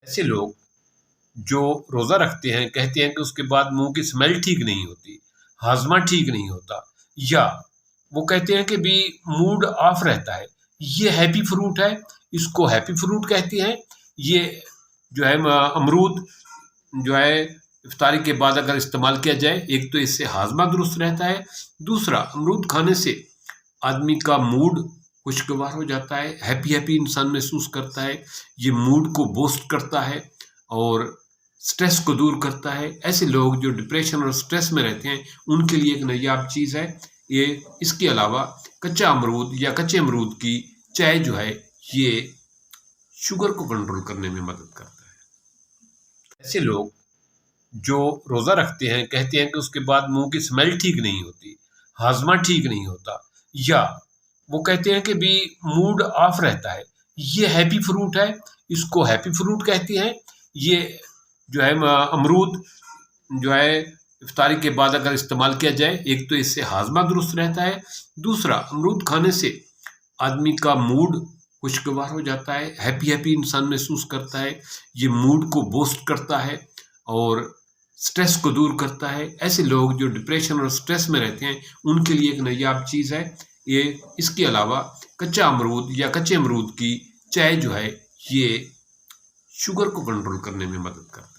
ایسے لوگ جو روزہ رکھتے ہیں کہتے ہیں کہ اس کے بعد منہ کی اسمیل ٹھیک نہیں ہوتی، ہاضمہ ٹھیک نہیں ہوتا، یا وہ کہتے ہیں کہ بھی موڈ آف رہتا ہے۔ یہ ہیپی فروٹ ہے، اس کو ہیپی فروٹ کہتے ہیں۔ یہ جو ہے امرود جو ہے افطاری کے بعد اگر استعمال کیا جائے، ایک تو اس سے ہاضمہ درست رہتا ہے، دوسرا امرود کھانے سے آدمی کا موڈ خوشگوار ہو جاتا ہے، ہیپی ہیپی انسان محسوس کرتا ہے، یہ موڈ کو بوسٹ کرتا ہے اور سٹریس کو دور کرتا ہے۔ ایسے لوگ جو ڈپریشن اور سٹریس میں رہتے ہیں ان کے لیے ایک نایاب چیز ہے یہ۔ اس کے علاوہ کچا امرود یا کچے امرود کی چائے جو ہے یہ شوگر کو کنٹرول کرنے میں مدد کرتا ہے۔ ایسے لوگ جو روزہ رکھتے ہیں کہتے ہیں کہ اس کے بعد منہ کی اسمیل ٹھیک نہیں ہوتی، ہاضمہ ٹھیک نہیں ہوتا، یا وہ کہتے ہیں کہ بھی موڈ آف رہتا ہے۔ یہ ہیپی فروٹ ہے، اس کو ہیپی فروٹ کہتے ہیں۔ یہ جو ہے امرود جو ہے افطاری کے بعد اگر استعمال کیا جائے، ایک تو اس سے ہاضمہ درست رہتا ہے، دوسرا امرود کھانے سے آدمی کا موڈ خوشگوار ہو جاتا ہے، ہیپی ہیپی انسان محسوس کرتا ہے، یہ موڈ کو بوسٹ کرتا ہے اور سٹریس کو دور کرتا ہے۔ ایسے لوگ جو ڈپریشن اور سٹریس میں رہتے ہیں ان کے لیے ایک نایاب چیز ہے یہ۔ اس کے علاوہ کچا امرود یا کچے امرود کی چائے جو ہے یہ شوگر کو کنٹرول کرنے میں مدد کرتا ہے۔